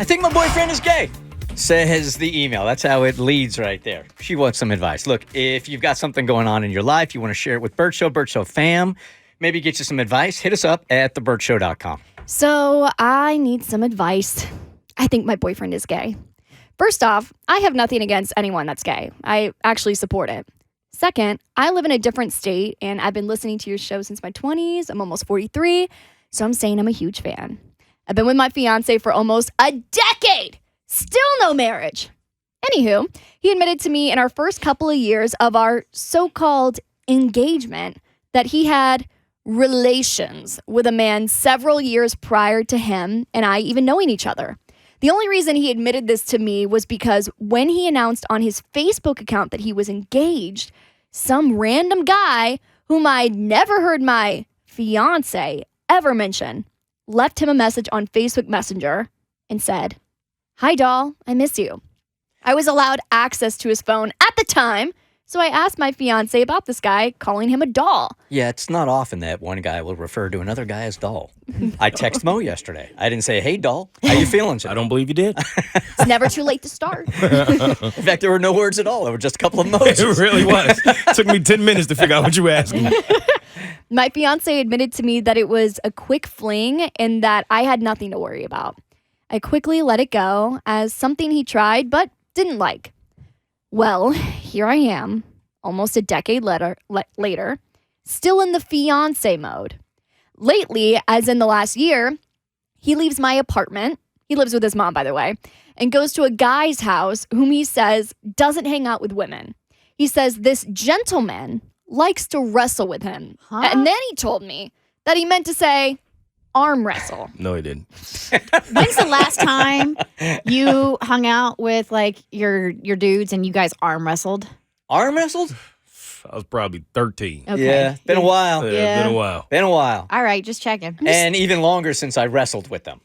I think my boyfriend is gay, says the email. That's how it leads right there. She wants some advice. Look, if you've got something going on in your life, you want to share it with Bert Show fam, maybe get you some advice, hit us up at thebertshow.com. So I need some advice. I think my boyfriend is gay. First off, I have nothing against anyone that's gay. I actually support it. Second, I live in a different state, and I've been listening to your show since my 20s. I'm almost 43, so I'm saying I'm a huge fan. I've been with my fiance for almost a decade. Still no marriage. Anywho, he admitted to me in our first couple of years of our so-called engagement that he had relations with a man several years prior to him and I even knowing each other. The only reason he admitted this to me was because when he announced on his Facebook account that he was engaged, some random guy whom I'd never heard my fiance ever mention left him a message on Facebook Messenger and said, "Hi, doll, I miss you." I was allowed access to his phone at the time, so I asked my fiance about this guy, calling him a doll. Yeah, it's not often that one guy will refer to another guy as doll. I texted Mo yesterday. I didn't say, "Hey, doll, how you feeling today?" I don't believe you did. It's never too late to start. In fact, there were no words at all. There were just a couple of emojis. It really was. Took me 10 minutes to figure out what you were asking. My fiance admitted to me that it was a quick fling and that I had nothing to worry about. I quickly let it go as something he tried but didn't like. Well, here I am, almost a decade later, still in the fiance mode. Lately, as in the last year, he leaves my apartment. He lives with his mom, by the way, and goes to a guy's house whom he says doesn't hang out with women. He says this gentleman likes to wrestle with him. Huh? And then he told me that he meant to say arm wrestle. No, he didn't. When's the last time you hung out with like your dudes and you guys arm wrestled? Arm wrestled? I was probably 13. Okay. Yeah, been a while. Yeah. Been a while. Been a while. All right, just checking. And even longer since I wrestled with them.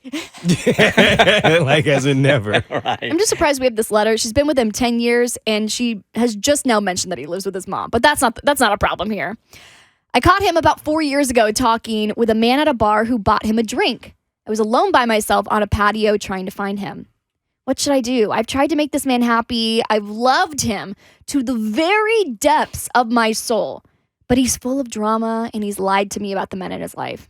Like as in never. Right. I'm just surprised we have this letter. She's been with him 10 years and she has just now mentioned that he lives with his mom. But that's not a problem here. I caught him about 4 years ago talking with a man at a bar who bought him a drink. I was alone by myself on a patio trying to find him. What should I do? I've tried to make this man happy. I've loved him to the very depths of my soul. But he's full of drama and he's lied to me about the men in his life.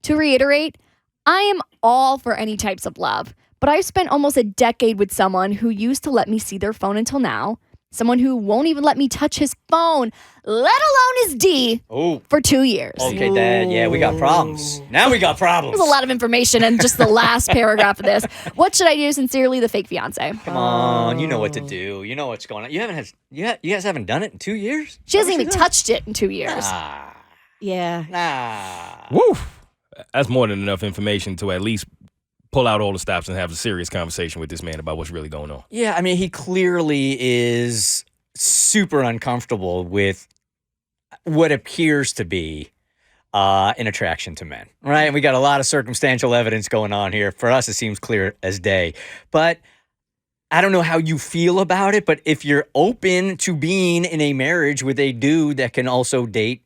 To reiterate, I am all for any types of love, but I've spent almost a decade with someone who used to let me see their phone until now, someone who won't even let me touch his phone, let alone his D, Oh, for 2 years. okay, Dad. Yeah, we got problems. Now we got problems. There's a lot of information in just the last paragraph of this. What should I do? Sincerely, the fake fiance. Come on, you know what to do. You know what's going on. You guys haven't done it in 2 years? She hasn't even touched it in 2 years. Yeah. Nah. Woo! That's more than enough information to at least pull out all the stops and have a serious conversation with this man about what's really going on. Yeah, I mean, he clearly is super uncomfortable with what appears to be an attraction to men, right? And we got a lot of circumstantial evidence going on here. For us, it seems clear as day. But I don't know how you feel about it, but if you're open to being in a marriage with a dude that can also date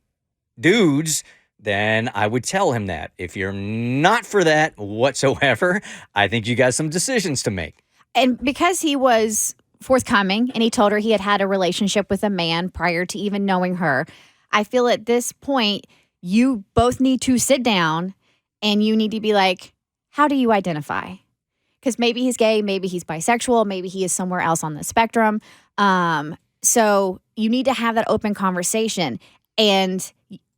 dudes, then I would tell him that. If you're not for that whatsoever, I think you got some decisions to make. And because he was forthcoming and he told her he had had a relationship with a man prior to even knowing her, I feel at this point, you both need to sit down and you need to be like, how do you identify? Because maybe he's gay, maybe he's bisexual, maybe he is somewhere else on the spectrum. So you need to have that open conversation. And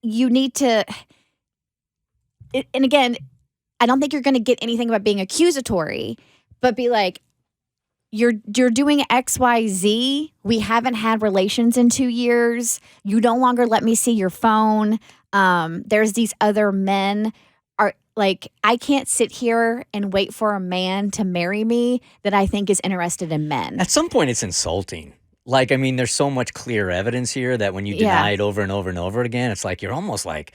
you need to, and again, I don't think you're going to get anything about being accusatory, but be like, you're doing X, Y, Z. We haven't had relations in 2 years. You no longer let me see your phone. There's these other men. Are like, I can't sit here and wait for a man to marry me that I think is interested in men. At some point, it's insulting. Like, I mean, there's so much clear evidence here that when you deny it over and over and over again, it's like you're almost like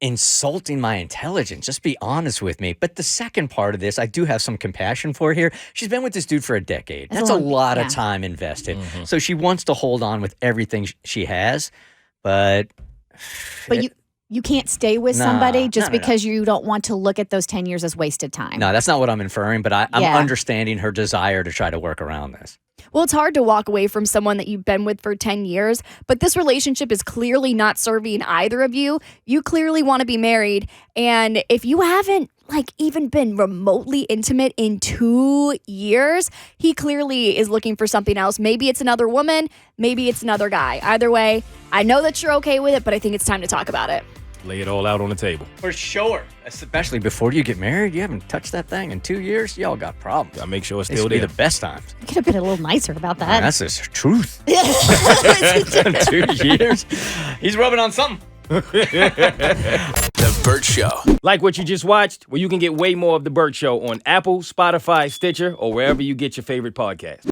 insulting my intelligence. Just be honest with me. But the second part of this, I do have some compassion for here. She's been with this dude for a decade. That's a lot of time invested. Mm-hmm. So she wants to hold on with everything she has. But you can't stay with Nah, somebody just no. because you don't want to look at those 10 years as wasted time. No, that's not what I'm inferring, but I'm Yeah. understanding her desire to try to work around this. Well, it's hard to walk away from someone that you've been with for 10 years, but this relationship is clearly not serving either of you. You clearly want to be married. And if you haven't even been remotely intimate in 2 years, he clearly is looking for something else. Maybe it's another woman, maybe it's another guy. Either way, I know that you're okay with it, but I think it's time to talk about it. Lay it all out on the table. For sure. Especially before you get married. You haven't touched that thing in 2 years. Y'all got problems. I make sure it's This still would be there. the best times. You could have been a little nicer about that. That's the truth. 2 years. He's rubbing on something. The Bert Show. Like what you just watched? Well, you can get way more of The Bert Show on Apple, Spotify, Stitcher, or wherever you get your favorite podcast.